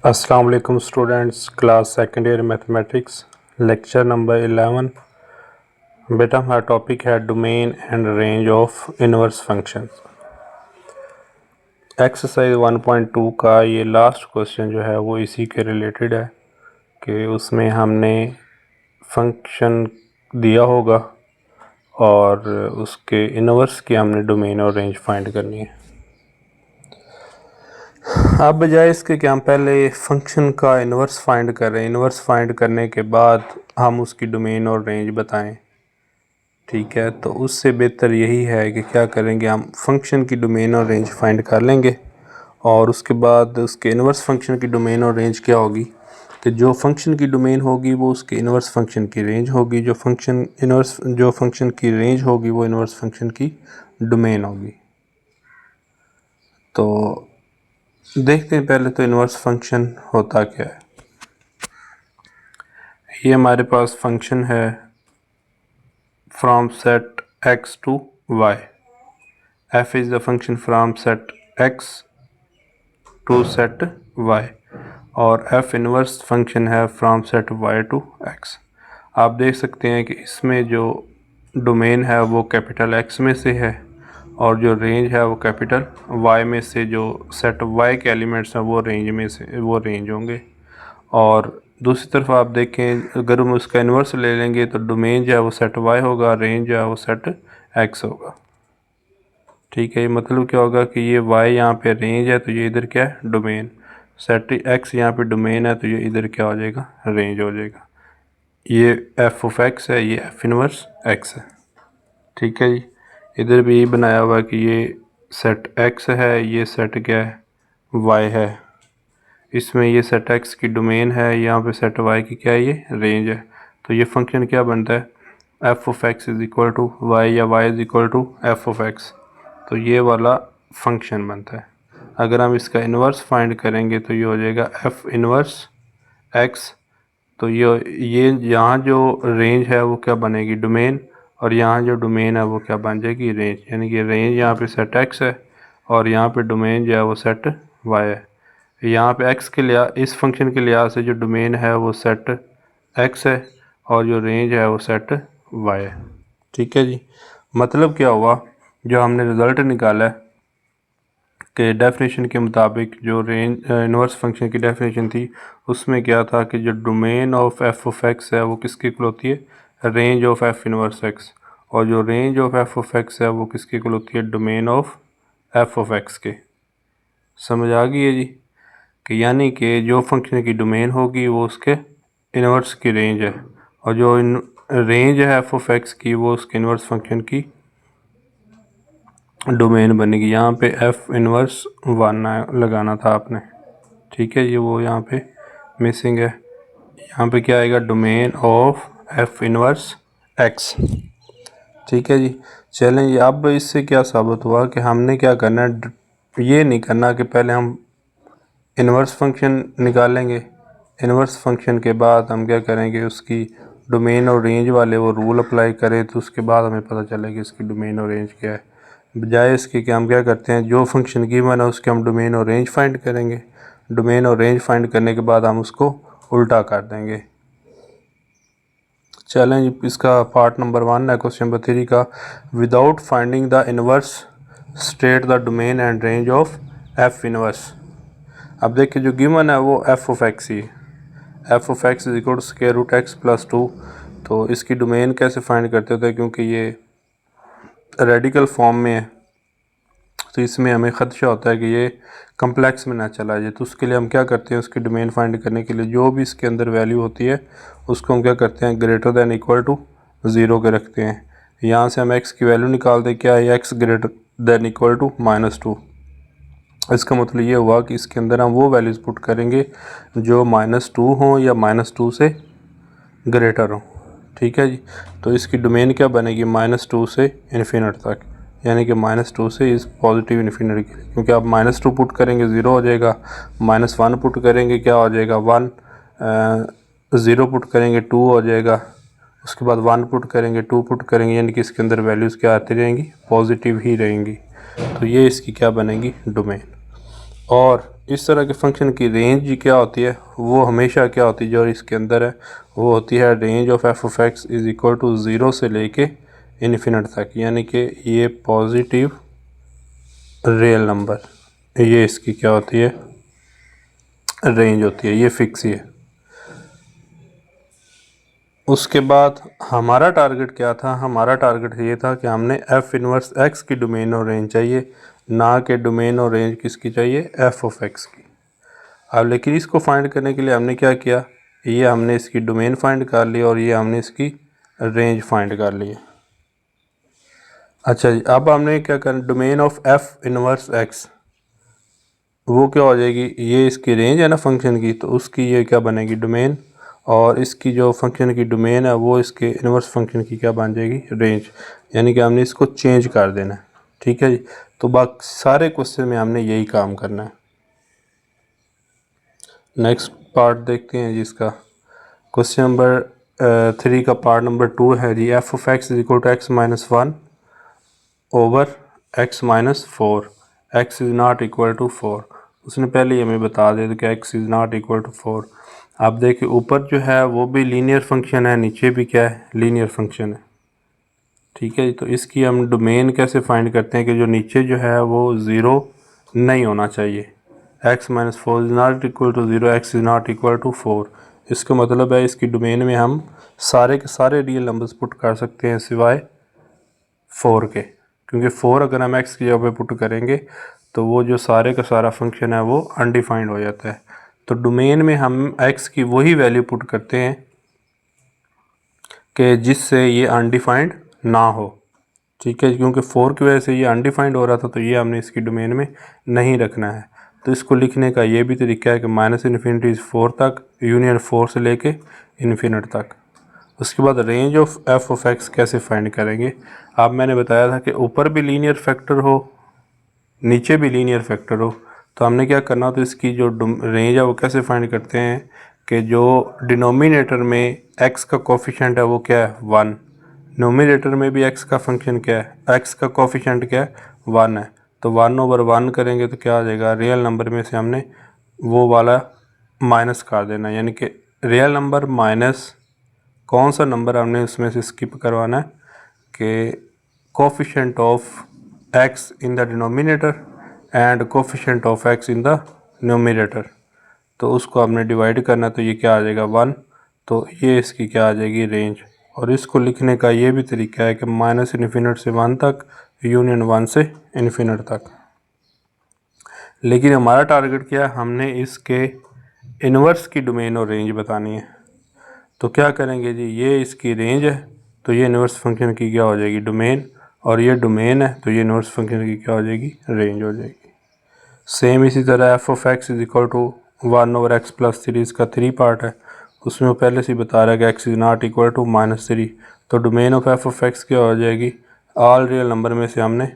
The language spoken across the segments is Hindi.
अस्सलाम वालेकुम students, class second year mathematics, lecture number 11। बेटा हमारा टॉपिक है domain and range of inverse functions. Exercise 1.2 का ये लास्ट क्वेश्चन जो है वो इसी के रिलेटेड है कि उसमें हमने फंक्शन दिया होगा और उसके इनवर्स की हमने डोमेन और रेंज फाइंड करनी है। अब बजाय इसके कि हम पहले फंक्शन का इन्वर्स फाइंड करें, इन्वर्स फाइंड करने के बाद हम उसकी डोमेन और रेंज बताएं, ठीक है, तो उससे बेहतर यही है कि क्या करेंगे, हम फंक्शन की डोमेन और रेंज फाइंड कर लेंगे और उसके बाद उसके इन्वर्स फंक्शन की डोमेन और रेंज क्या होगी कि जो फंक्शन की डोमेन होगी वो उसके इन्वर्स फंक्शन की रेंज होगी, जो फंक्शन की रेंज होगी वो इन्वर्स फंक्शन की डोमेन होगी। तो देखते हैं पहले तो इन्वर्स फंक्शन होता क्या है। ये हमारे पास फंक्शन है from set x to y। f is the function from set x to set y और f इन्वर्स फंक्शन है from set y to x। आप देख सकते हैं कि इसमें जो डोमेन है वो कैपिटल X में से है और जो रेंज है वो कैपिटल Y में से, जो सेट Y के एलिमेंट्स हैं वो रेंज में से वो रेंज होंगे। और दूसरी तरफ आप देखें, अगर हम उसका इन्वर्स ले लेंगे तो डोमेन जो है वो सेट Y होगा, रेंज जो है वो सेट X होगा। ठीक है, ये मतलब क्या होगा कि ये Y यहाँ पे रेंज है तो ये इधर क्या है, डोमेन। सेट X यहाँ पे डोमेन है तो ये इधर क्या हो जाएगा, रेंज हो जाएगा। ये f ऑफ x है, ये f इनवर्स x है। ठीक है जी, इधर भी यही बनाया हुआ कि ये सेट x है, ये सेट क्या है, y है। इसमें ये सेट x की डोमेन है, यहाँ पे सेट y की क्या है, ये रेंज है। तो ये फंक्शन क्या बनता है, f of x is equal to y या y is equal to f of x। तो ये वाला फंक्शन बनता है। अगर हम इसका इन्वर्स फाइंड करेंगे तो ये हो जाएगा f इन्वर्स x। तो ये यहाँ जो रेंज है वो क्या बनेगी, डोमेन, और यहाँ जो डोमेन है वो क्या बन जाएगी, रेंज। यानी कि रेंज यहाँ पे सेट x है और यहाँ पे डोमेन जो है वो सेट y है। यहाँ पे x के लिहाज, इस फंक्शन के लिहाज से जो डोमेन है वो सेट x है और जो रेंज है वो सेट y है। ठीक है जी, मतलब क्या हुआ, जो हमने रिज़ल्ट निकाला है कि डेफिनेशन के मुताबिक जो रेंज इन्वर्स फंक्शन की डेफिनेशन थी उसमें क्या था कि जो domain of f of x है वो किसके इक्वल होती है, range of f inverse x, और जो range of f of x है वो किसके इक्वल होती है, domain of f of x के। समझ आ गई है जी, कि यानी कि जो फंक्शन की डोमेन होगी वो उसके इन्वर्स की रेंज है और जो रेंज है एफ ऑफ एक्स की वो उसके इन्वर्स फंक्शन की डोमेन बनेगी। यहाँ पे एफ इनवर्स 1 लगाना था आपने, ठीक है, ये वो यहाँ पे मिसिंग है। यहाँ पे क्या आएगा, domain of f inverse x. ठीक है जी, चलें जी, अब इससे क्या साबित हुआ कि हमने क्या करना है, ये नहीं करना कि पहले हम इन्वर्स फंक्शन निकालेंगे, इन्वर्स फंक्शन के बाद हम क्या करेंगे, उसकी डोमेन और रेंज वाले वो रूल अप्लाई करें तो उसके बाद हमें पता चलेगा इसकी डोमेन और रेंज क्या है। बजाय इसके कि हम क्या करते हैं, जो फंक्शन गिवन है उसके हम डोमेन और रेंज फाइंड करेंगे, डोमेन और रेंज फाइंड करने के बाद हम उसको उल्टा कर देंगे। चलें, इसका पार्ट नंबर 1 है क्वेश्चन नंबर 3 का। Without finding the inverse state the domain and range of f inverse. अब देखिए जो गिवन है वो एफ ऑफ एक्स ही है, f of x is equal to square root x plus 2। तो इसकी डोमेन कैसे फाइंड करते होते हैं, क्योंकि ये रेडिकल फॉर्म में है तो इसमें हमें ख़दशा होता है कि ये कम्प्लेक्स में ना चला जाए। तो उसके लिए हम क्या करते हैं, उसकी डोमेन फाइंड करने के लिए जो भी इसके अंदर वैल्यू होती है उसको हम क्या करते हैं, ग्रेटर दैन इक्वल टू 0 के रखते हैं। यहाँ से हम x की वैल्यू निकाल दें, क्या है, x greater than equal to -2। इसका मतलब ये हुआ कि इसके अंदर हम वो वैल्यूज़ पुट करेंगे जो -2 हों या -2 से ग्रेटर हों। ठीक है जी, तो इसकी डोमेन क्या बनेगी, -2 से इन्फिनिट तक, यानी कि -2 से इस पॉजिटिव इन्फिनिटी के लिए, क्योंकि आप -2 पुट करेंगे 0 हो जाएगा, -1 पुट करेंगे क्या हो जाएगा 1, 0 पुट करेंगे 2 हो जाएगा, उसके बाद 1 पुट करेंगे 2 पुट करेंगे, यानी कि इसके अंदर वैल्यूज़ क्या आती रहेंगी, पॉजिटिव ही रहेंगी। तो ये इसकी क्या बनेगी, डोमेन। और इस तरह के फंक्शन की रेंज क्या होती है, वो हमेशा क्या होती है जो इसके अंदर है वो होती है range of f of x is equal to zero से लेके इन्फिनिट तक, यानी कि ये पॉजिटिव रियल नंबर, ये इसकी क्या होती है रेंज होती है, ये फिक्स ही है। उसके बाद हमारा टारगेट क्या था, हमारा टारगेट ये था कि हमने एफ इनवर्स एक्स की डोमेन और रेंज चाहिए, ना कि डोमेन और रेंज किसकी चाहिए, एफ ऑफ एक्स की। अब लेकिन इसको फाइंड करने के लिए हमने क्या किया, ये हमने इसकी डोमेन फाइंड कर ली और ये हमने इसकी रेंज फाइंड कर ली। अच्छा जी, अब हमने क्या करना, domain of f inverse x वो क्या हो जाएगी, ये इसकी रेंज है ना फंक्शन की, तो उसकी ये क्या बनेगी डोमेन, और इसकी जो फंक्शन की डोमेन है वो इसके इनवर्स फंक्शन की क्या बन जाएगी रेंज, यानी कि हमने इसको चेंज कर देना है। ठीक है जी, तो बाकी सारे क्वेश्चन में हमने यही काम करना है। नेक्स्ट पार्ट देखते हैं जी इसका। क्वेश्चन नंबर 3 का पार्ट नंबर 2 है जी, F of x is equal to X minus 1 over X minus 4, X is not equal to 4। उसने पहले ही हमें बता दिया था कि x is not equal to 4। आप देखिए ऊपर जो है वो भी लीनियर फंक्शन है, नीचे भी क्या है लीनियर फंक्शन है। ठीक है जी, तो इसकी हम डोमेन कैसे फाइंड करते हैं कि जो नीचे जो है वो ज़ीरो नहीं होना चाहिए। X minus 4 is not equal to zero, x is not equal to 4। इसका मतलब है इसकी डोमेन में हम सारे के सारे रियल नंबर्स पुट कर सकते हैं सिवाय 4 के, क्योंकि 4 अगर हम एक्स की जगह पे पुट करेंगे तो वो जो सारे का सारा फंक्शन है वो अनडिफाइंड हो जाता है। तो डोमेन में हम एक्स की वही वैल्यू पुट करते हैं कि जिससे ये अनडिफाइंड ना हो। ठीक है, क्योंकि 4 की वजह से ये अनडिफाइंड हो रहा था, तो ये हमने इसकी डोमेन में नहीं रखना है। तो इसको लिखने का ये भी तरीका है कि माइनस इन्फिनिटी 4 तक यूनियन 4 से लेके इन्फिनिट तक। उसके बाद range of f of x कैसे फाइंड करेंगे। अब मैंने बताया था कि ऊपर भी लीनियर फैक्टर हो नीचे भी लीनियर फैक्टर हो, तो हमने क्या करना, तो इसकी जो रेंज है वो कैसे फाइंड करते हैं कि जो डिनोमिनेटर में एक्स का कोफिशेंट है वो क्या है 1, नोमिनेटर में भी एक्स का फंक्शन क्या है, एक्स का कोफिशेंट क्या है 1 है। तो 1 ओवर 1 करेंगे तो क्या आ जाएगा, रियल नंबर में से हमने वो वाला माइनस कर देना, यानी कि रियल नंबर माइनस कौन सा नंबर हमने उसमें से स्किप करवाना है कि coefficient of x in the denominator and coefficient of x in the numerator. तो उसको हमने डिवाइड करना, तो ये क्या आ जाएगा 1, तो ये इसकी क्या आ जाएगी रेंज। और इसको लिखने का ये भी तरीका है कि माइनस इन्फिनिट से 1 तक यूनियन 1 से इन्फिनिट तक। लेकिन हमारा टारगेट क्या है, हमने इसके इन्वर्स की डोमेन और रेंज बतानी है। तो क्या करेंगे जी, ये इसकी रेंज है तो ये इन्वर्स फंक्शन की क्या हो जाएगी डोमेन, और ये डोमेन है तो ये इन्वर्स फंक्शन की क्या हो जाएगी रेंज हो जाएगी। सेम इसी तरह f of x is equal to 1 over x plus 3, इसका 3 पार्ट है, उसमें वो पहले से ही बता रहा है कि x is not equal to -3। तो domain of f of x क्या हो जाएगी, ऑल रियल नंबर में से हमने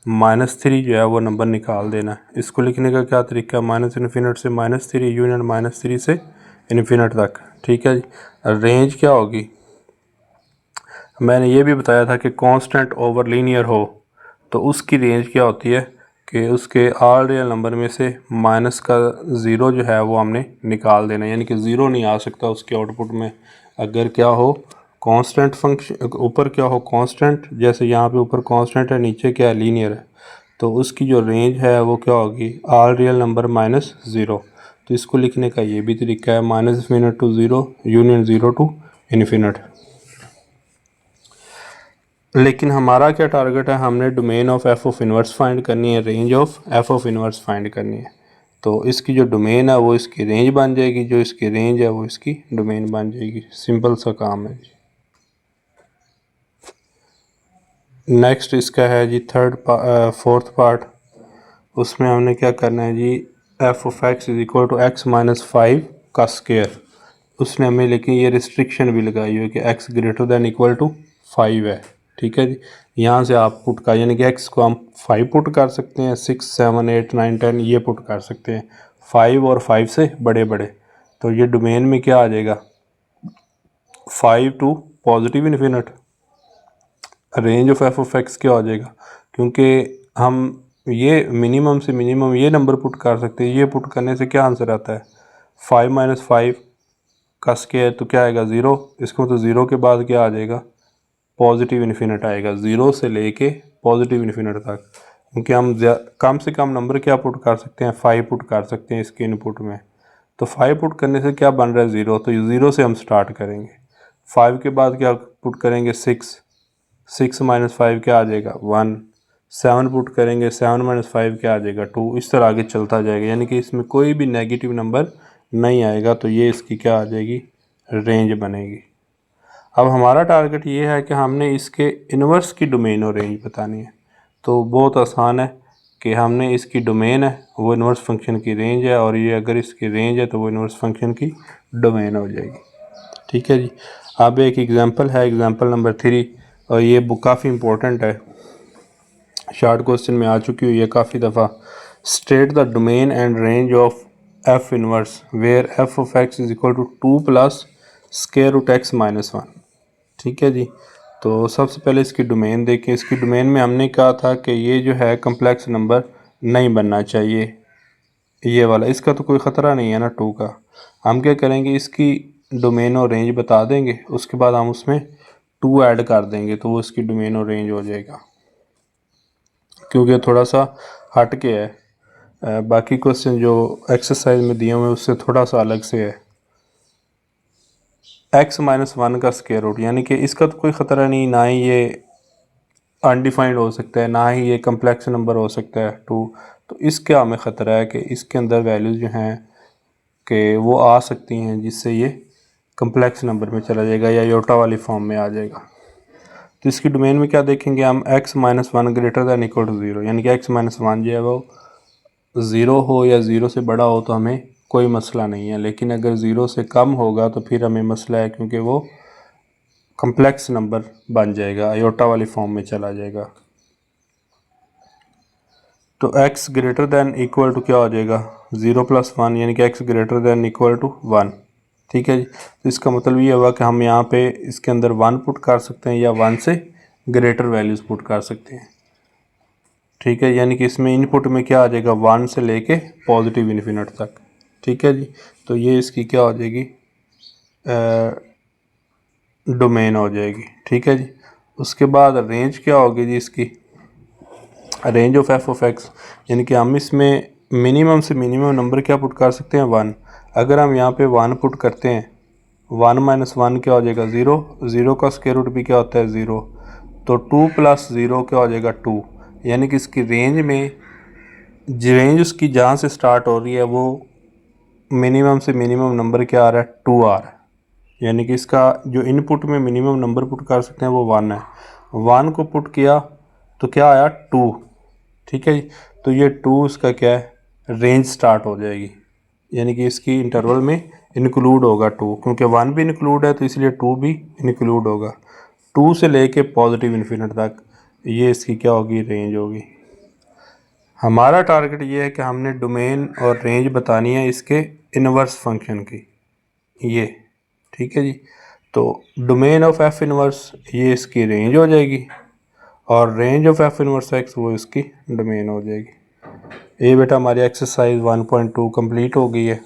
-3 जो है वो नंबर निकाल देना है। इसको लिखने का क्या तरीका, माइनस इन्फिनिट से -3 यूनियन -3 से इन्फिनिट तक। ठीक है जी, रेंज क्या होगी, मैंने ये भी बताया था कि कांस्टेंट ओवर लीनियर हो तो उसकी रेंज क्या होती है कि उसके ऑल रियल नंबर में से माइनस का ज़ीरो जो है वो हमने निकाल देना, यानी कि ज़ीरो नहीं आ सकता उसके आउटपुट में अगर क्या हो कांस्टेंट फंक्शन, ऊपर क्या हो कांस्टेंट, जैसे यहाँ पे ऊपर कांस्टेंट है नीचे क्या है लीनियर है, तो उसकी जो रेंज है वो क्या होगी all real number minus zero. तो इसको लिखने का ये भी तरीका है minus infinite to zero union zero to infinite. लेकिन हमारा क्या टारगेट है, हमने domain of f of inverse find करनी है, range of f of inverse find करनी है। तो इसकी जो डोमेन है वो इसकी रेंज बन जाएगी, जो इसकी रेंज है वो इसकी डोमेन बन जाएगी, सिंपल सा काम है जी। नेक्स्ट इसका है जी फोर्थ पार्ट, उसमें हमने क्या करना है जी, F of x is equal to X minus 5 का स्क्वायर। उसने हमें लेकिन ये रिस्ट्रिक्शन भी लगाई हुई है कि x greater than equal to 5 है। ठीक है जी, यहाँ से आप पुट का यानी कि एक्स को हम 5 पुट कर सकते हैं, 6 7 8 9 10 ये पुट कर सकते हैं, 5 और 5 से बड़े बड़े। तो ये डोमेन में क्या आ जाएगा 5 to positive infinite, range of f of x क्या हो जाएगा, क्योंकि हम ये मिनिमम से मिनिमम ये नंबर पुट कर सकते हैं। ये पुट करने से क्या आंसर आता है, 5 माइनस 5 का स्क्वायर तो क्या आएगा 0। इसको तो 0 के बाद क्या आ जाएगा, पॉजिटिव इन्फिनिट आएगा, 0 से लेके पॉजिटिव इन्फिनिट तक। क्योंकि हम कम से कम नंबर क्या पुट कर सकते हैं, 5 पुट कर सकते हैं इसके इनपुट में। तो 5 पुट करने से क्या बन रहा है 0, तो 0 से हम स्टार्ट करेंगे। 5 के बाद क्या पुट करेंगे 6, 6 माइनस 5 क्या आ जाएगा 1। 7 पुट करेंगे, 7 माइनस 5 क्या आ जाएगा 2। इस तरह आगे चलता जाएगा, यानी कि इसमें कोई भी नेगेटिव नंबर नहीं आएगा। तो ये इसकी क्या आ जाएगी, रेंज बनेगी। अब हमारा टारगेट ये है कि हमने इसके इन्वर्स की डोमेन और रेंज बतानी है। तो बहुत आसान है कि हमने इसकी डोमेन है वो इन्वर्स फंक्शन की रेंज है, और ये अगर इसकी रेंज है तो वो इन्वर्स फंक्शन की डोमेन हो जाएगी। ठीक है जी। अब एक एग्जांपल है, एग्जांपल नंबर 3, और ये बुक काफ़ी इंपॉर्टेंट है, शॉर्ट क्वेश्चन में आ चुकी हुई है काफ़ी दफ़ा। State the domain and range of f inverse where f of x is equal to 2 plus square root x minus 1। ठीक है जी। तो सबसे पहले इसकी डोमेन देखें। इसकी डोमेन में हमने कहा था कि ये जो है कम्प्लेक्स नंबर नहीं बनना चाहिए, ये वाला, इसका तो कोई ख़तरा नहीं है ना 2 का। हम क्या करेंगे, इसकी डोमेन और रेंज बता देंगे, उसके बाद हम उसमें 2 ऐड कर देंगे तो वो इसकी डोमेन और रेंज हो जाएगा, क्योंकि थोड़ा सा हट के है। बाकी क्वेश्चन जो एक्सरसाइज में दिए हुए हैं उससे थोड़ा सा अलग से है। x माइनस 1 का स्क्वायर रूट, यानी कि इसका तो कोई ख़तरा नहीं, ना ही ये अनडिफाइंड हो सकता है, ना ही ये कम्प्लेक्स नंबर हो सकता है 2। तो इसका हमें ख़तरा है कि इसके अंदर वैल्यूज़ जो हैं कि वो आ सकती हैं, जिससे ये कम्प्लेक्स नंबर में चला जाएगा या योटा वाली फॉर्म में आ जाएगा। तो इसकी डोमेन में क्या देखेंगे हम, x minus 1 greater than equal to 0, यानी कि x माइनस 1 जो है वो 0 हो या 0 से बड़ा हो तो हमें कोई मसला नहीं है, लेकिन अगर 0 से कम होगा तो फिर हमें मसला है, क्योंकि वो कम्प्लेक्स नंबर बन जाएगा, आयोटा वाली फॉर्म में चला जाएगा। तो x greater than equal to क्या हो जाएगा 0 प्लस 1, यानी कि x greater than equal to 1। ठीक है जी। तो इसका मतलब ये हुआ कि हम यहाँ पे इसके अंदर 1 पुट कर सकते हैं या 1 से ग्रेटर वैल्यूज़ पुट कर सकते हैं। ठीक है, यानी कि इसमें इनपुट में क्या आ जाएगा 1 से लेके पॉजिटिव इन्फिनिट तक। ठीक है जी। तो ये इसकी क्या हो जाएगी, डोमेन हो जाएगी। ठीक है जी। उसके बाद रेंज क्या होगी जी इसकी, range of f of x, यानी कि हम इसमें मिनिमम से मिनिमम नंबर क्या पुट कर सकते हैं 1। अगर हम यहाँ पे 1 पुट करते हैं, 1 माइनस 1 क्या हो जाएगा 0, 0 का स्क्वायर रूट भी क्या होता है 0। तो 2 प्लस 0 क्या हो जाएगा 2, यानी कि इसकी रेंज में रेंज उसकी जहाँ से स्टार्ट हो रही है वो मिनिमम से मिनिमम नंबर क्या आ रहा है 2 आ रहा है, यानी कि इसका जो इनपुट में मिनिमम नंबर पुट कर सकते हैं वो 1 है। 1 को पुट किया तो क्या आया 2। ठीक है जी। तो ये 2 इसका क्या है, रेंज स्टार्ट हो जाएगी, यानी कि इसकी इंटरवल में इंक्लूड होगा 2, क्योंकि 1 भी इंक्लूड है तो इसलिए 2 भी इंक्लूड होगा। 2 से लेके पॉजिटिव इन्फिनिट तक ये इसकी क्या होगी, रेंज होगी। हमारा टारगेट ये है कि हमने डोमेन और रेंज बतानी है इसके इन्वर्स फंक्शन की, ये। ठीक है जी। तो डोमेन ऑफ एफ इन्वर्स ये इसकी रेंज हो जाएगी, और range of F inverse x वो इसकी डोमेन हो जाएगी। ये बेटा हमारी एक्सरसाइज 1.2 कंप्लीट हो गई है।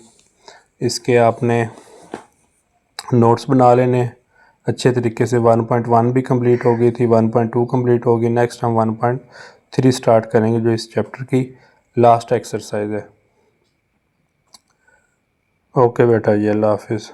इसके आपने नोट्स बना लेने अच्छे तरीके से। 1.1 भी कंप्लीट हो गई थी, 1.2 कंप्लीट होगी। नेक्स्ट हम 1.3 स्टार्ट करेंगे जो इस चैप्टर की लास्ट एक्सरसाइज है। ओके बेटा जी, अल्लाह हाफिज़।